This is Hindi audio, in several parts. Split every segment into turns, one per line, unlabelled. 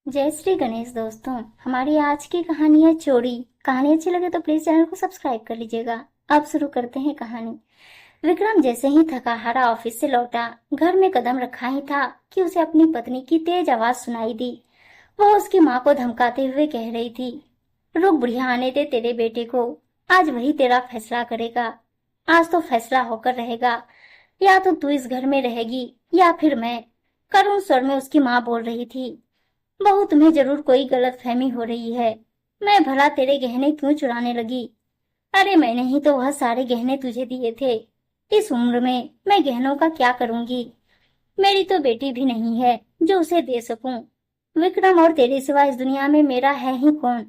जय श्री गणेश दोस्तों। हमारी आज की कहानी है चोरी। कहानी अच्छी लगे तो प्लीज चैनल को सब्सक्राइब कर लीजिएगा। अब शुरू करते हैं कहानी। विक्रम जैसे ही थका हारा ऑफिस से लौटा, घर में कदम रखा ही था कि उसे अपनी पत्नी की तेज आवाज सुनाई दी। वह उसकी माँ को धमकाते हुए कह रही थी, रुक बुढ़िया, आने दे तेरे बेटे को। आज वही तेरा फैसला करेगा। आज तो फैसला होकर रहेगा, या तो तू इस घर में रहेगी या फिर मैं। करुण स्वर में उसकी माँ बोल रही थी, बहू तुम्हें जरूर कोई गलतफहमी हो रही है। मैं भला तेरे गहने क्यों चुराने लगी? अरे मैंने ही तो वह सारे गहने तुझे दिए थे। इस उम्र में मैं गहनों का क्या करूंगी? मेरी तो बेटी भी नहीं है जो उसे दे सकूं। विक्रम, और तेरे सिवा इस दुनिया में मेरा है ही कौन?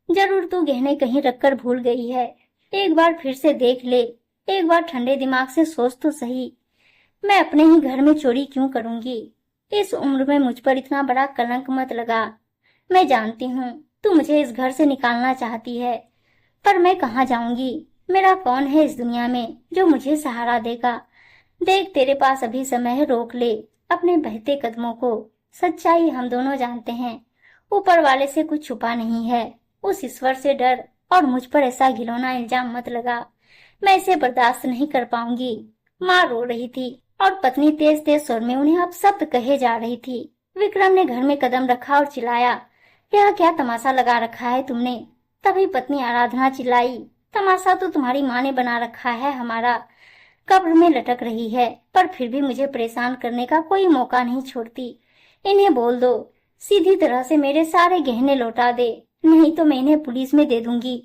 जरूर तू गहने कहीं रखकर भूल गई है। एक बार फिर से देख ले, एक बार ठंडे दिमाग से सोच तो सही। मैं अपने ही घर में चोरी क्यों करूंगी? इस उम्र में मुझ पर इतना बड़ा कलंक मत लगा। मैं जानती हूँ तू मुझे इस घर से निकालना चाहती है, पर मैं कहाँ जाऊंगी? मेरा कौन है इस दुनिया में जो मुझे सहारा देगा? देख, तेरे पास अभी समय है, रोक ले अपने बहते कदमों को। सच्चाई हम दोनों जानते हैं, ऊपर वाले से कुछ छुपा नहीं है। उस ईश्वर से डर और मुझ पर ऐसा घिनौना इल्जाम मत लगा। मैं इसे बर्दाश्त नहीं कर पाऊंगी। माँ रो रही थी और पत्नी तेज तेज स्वर में उन्हें अपशब्द कहे जा रही थी। विक्रम ने घर में कदम रखा और चिल्लाया, यह क्या तमाशा लगा रखा है तुमने? तभी पत्नी आराधना चिल्लाई, तमाशा तो तुम्हारी माँ ने बना रखा है हमारा। कब्र में लटक रही है, पर फिर भी मुझे परेशान करने का कोई मौका नहीं छोड़ती। इन्हें बोल दो सीधी तरह से मेरे सारे गहने लौटा दे, नहीं तो मैं इन्हें पुलिस में दे दूंगी।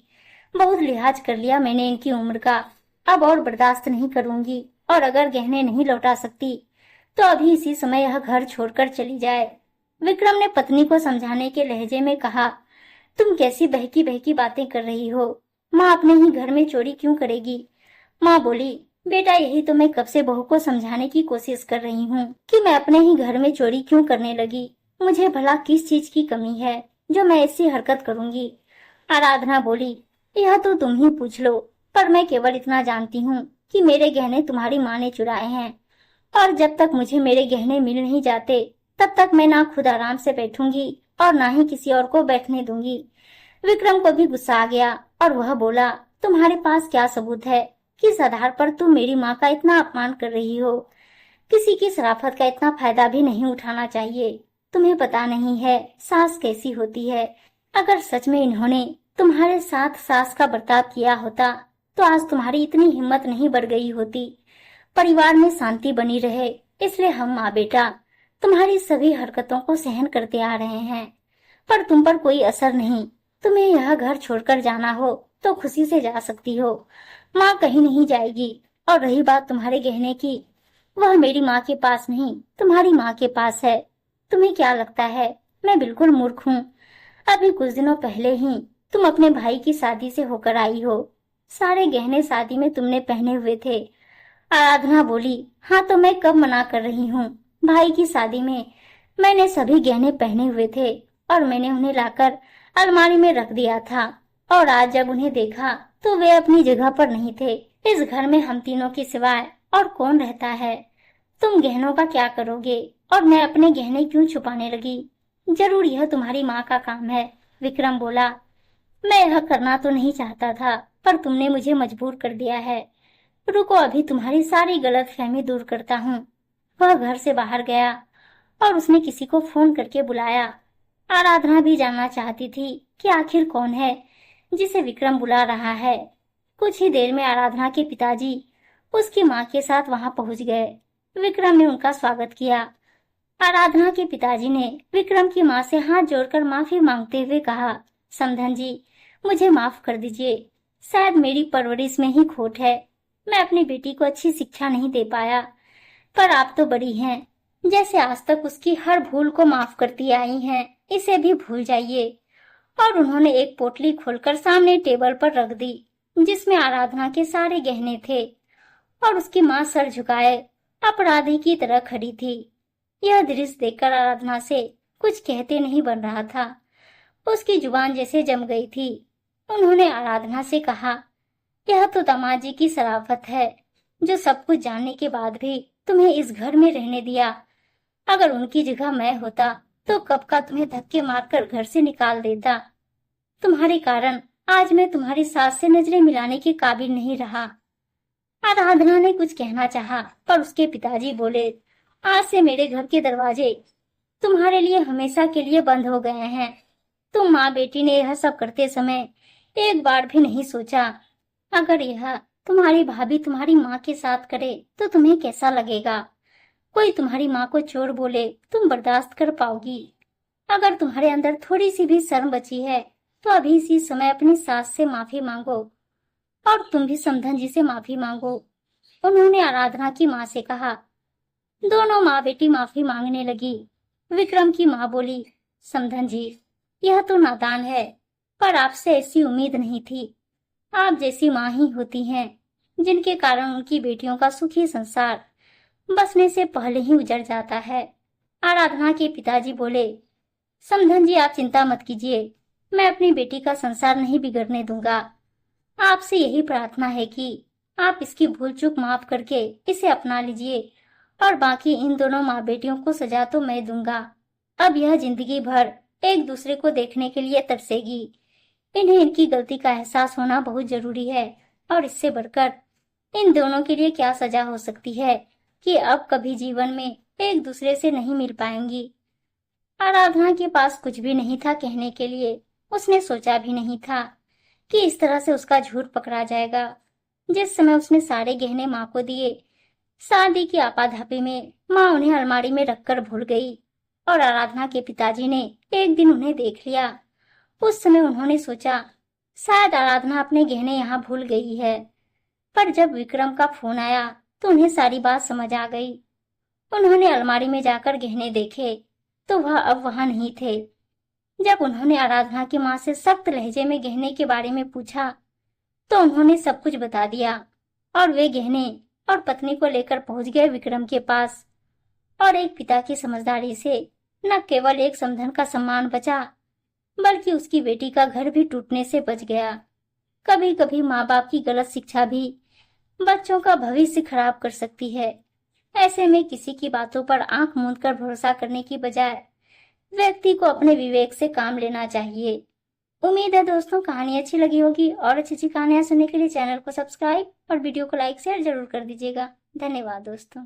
बहुत लिहाज कर लिया मैंने इनकी उम्र का, अब और बर्दाश्त नहीं करूंगी। और अगर गहने नहीं लौटा सकती तो अभी इसी समय यह घर छोड़कर चली जाए। विक्रम ने पत्नी को समझाने के लहजे में कहा, तुम कैसी बहकी बहकी बातें कर रही हो? माँ अपने ही घर में चोरी क्यों करेगी? माँ बोली, बेटा यही तो मैं कब से बहू को समझाने की कोशिश कर रही हूँ कि मैं अपने ही घर में चोरी क्यों करने लगी। मुझे भला किस चीज की कमी है जो मैं ऐसी हरकत करूंगी? आराधना बोली, यह तो तुम ही पूछ लो, पर मैं केवल इतना जानती हूँ कि मेरे गहने तुम्हारी माँ ने चुराए हैं, और जब तक मुझे मेरे गहने मिल नहीं जाते तब तक मैं ना खुद आराम से बैठूंगी और ना ही किसी और को बैठने दूंगी। विक्रम को भी गुस्सा आ गया और वह बोला, तुम्हारे पास क्या सबूत है? किस आधार पर तुम मेरी माँ का इतना अपमान कर रही हो? किसी की शराफत का इतना फायदा भी नहीं उठाना चाहिए। तुम्हें पता नहीं है सास कैसी होती है। अगर सच में इन्होंने तुम्हारे साथ सास का बर्ताव किया होता तो आज तुम्हारी इतनी हिम्मत नहीं बढ़ गई होती। परिवार में शांति बनी रहे, इसलिए हम माँ बेटा तुम्हारी सभी हरकतों को सहन करते आ रहे हैं, पर तुम पर कोई असर नहीं। तुम्हें यह घर छोड़कर जाना हो तो खुशी से जा सकती हो, माँ कहीं नहीं जाएगी। और रही बात तुम्हारे गहने की, वह मेरी माँ के पास नहीं, तुम्हारी माँ के पास है। तुम्हें क्या लगता है मैं बिल्कुल मूर्ख हूँ? अभी कुछ दिनों पहले ही तुम अपने भाई की शादी से होकर आई हो। सारे गहने शादी में तुमने पहने हुए थे। आराधना बोली, हाँ तो मैं कब मना कर रही हूँ? भाई की शादी में मैंने सभी गहने पहने हुए थे और मैंने उन्हें लाकर अलमारी में रख दिया था, और आज जब उन्हें देखा तो वे अपनी जगह पर नहीं थे। इस घर में हम तीनों के सिवाय और कौन रहता है? तुम गहनों का क्या करोगे और मैं अपने गहने क्यों छुपाने लगी? जरूर यह तुम्हारी माँ का काम है। विक्रम बोला, मैं यह करना तो नहीं चाहता था, पर तुमने मुझे मजबूर कर दिया है। रुको, अभी तुम्हारी सारी गलतफहमी दूर करता हूँ। वह घर से बाहर गया और उसने किसी को फोन करके बुलाया। आराधना भी जानना चाहती थी कि आखिर कौन है जिसे विक्रम बुला रहा है। कुछ ही देर में आराधना के पिताजी उसकी माँ के साथ वहां पहुंच गए। विक्रम ने उनका स्वागत किया। आराधना के पिताजी ने विक्रम की माँ से हाथ जोड़कर माफी मांगते हुए कहा, समधन जी, मुझे माफ कर दीजिए। शायद मेरी परवरिश में ही खोट है। मैं अपनी बेटी को अच्छी शिक्षा नहीं दे पाया, पर आप तो बड़ी हैं, जैसे आज तक उसकी हर भूल को माफ करती आई हैं, इसे भी भूल जाइए। और उन्होंने एक पोटली खोलकर सामने टेबल पर रख दी, जिसमें आराधना के सारे गहने थे, और उसकी माँ सर झुकाए अपराधी की तरह खड़ी थी। यह दृश्य देखकर आराधना से कुछ कहते नहीं बन रहा था। उसकी जुबान जैसे जम गई थी। उन्होंने आराधना से कहा, यह तो दामाद जी की शराफत है, जो सब कुछ जानने के बाद भी तुम्हें इस घर में रहने दिया। अगर उनकी जगह मैं होता तो कब का तुम्हें धक्के मारकर घर से निकाल देता। तुम्हारे कारण आज मैं तुम्हारी सास से नजरें मिलाने के काबिल नहीं रहा। आराधना ने कुछ कहना चाहा, पर उसके पिताजी बोले, आज से मेरे घर के दरवाजे तुम्हारे लिए हमेशा के लिए बंद हो गए हैं। तुम माँ बेटी ने यह सब करते समय एक बार भी नहीं सोचा, अगर यह तुम्हारी भाभी तुम्हारी माँ के साथ करे तो तुम्हें कैसा लगेगा। कोई तुम्हारी माँ को चोर बोले तुम बर्दाश्त कर पाओगी। अगर तुम्हारे अंदर थोड़ी सी भी शर्म बची है तो अभी इसी समय अपनी सास से माफी मांगो, और तुम भी समधन जी से माफी मांगो। उन्होंने आराधना की माँ से कहा। दोनों माँ बेटी माफी मांगने लगी। विक्रम की माँ बोली, समधन जी, यह तो नादान है, पर आपसे ऐसी उम्मीद नहीं थी। आप जैसी माँ ही होती हैं जिनके कारण उनकी बेटियों का सुखी संसार बसने से पहले ही उजड़ जाता है। आराधना के पिताजी बोले, समधन जी, आप चिंता मत कीजिए, मैं अपनी बेटी का संसार नहीं बिगड़ने दूंगा। आपसे यही प्रार्थना है कि आप इसकी भूल चूक माफ करके इसे अपना लीजिए, और बाकी इन दोनों माँ बेटियों को सजा तो मैं दूंगा। अब यह जिंदगी भर एक दूसरे को देखने के लिए तरसेगी। इन्हें इनकी गलती का एहसास होना बहुत जरूरी है, और इससे बढ़कर इन दोनों के लिए क्या सजा हो सकती है कि अब कभी जीवन में एक दूसरे से नहीं मिल पाएंगी। आराधना के पास कुछ भी नहीं था कहने के लिए। उसने सोचा भी नहीं था कि इस तरह से उसका झूठ पकड़ा जाएगा। जिस समय उसने सारे गहने माँ को दिए, शादी की आपाधापी में माँ उन्हें अलमारी में रखकर भूल गई, और आराधना के पिताजी ने एक दिन उन्हें देख लिया। उस समय उन्होंने सोचा शायद आराधना अपने गहने यहाँ भूल गई है, पर जब विक्रम का फोन आया तो उन्हें सारी बात समझ आ गई। उन्होंने अलमारी में जाकर गहने देखे तो वह अब वहां नहीं थे। जब उन्होंने आराधना की माँ से सख्त लहजे में गहने के बारे में पूछा तो उन्होंने सब कुछ बता दिया, और वे गहने और पत्नी को लेकर पहुंच गए विक्रम के पास। और एक पिता की समझदारी से न केवल एक समधन का सम्मान बचा, बल्कि उसकी बेटी का घर भी टूटने से बच गया। कभी कभी माँ बाप की गलत शिक्षा भी बच्चों का भविष्य खराब कर सकती है। ऐसे में किसी की बातों पर आंख मूंद कर भरोसा करने की बजाय व्यक्ति को अपने विवेक से काम लेना चाहिए। उम्मीद है दोस्तों कहानी अच्छी लगी होगी, और अच्छी अच्छी कहानियां सुनने के लिए चैनल को सब्सक्राइब और वीडियो को लाइक शेयर जरूर कर दीजिएगा। धन्यवाद दोस्तों।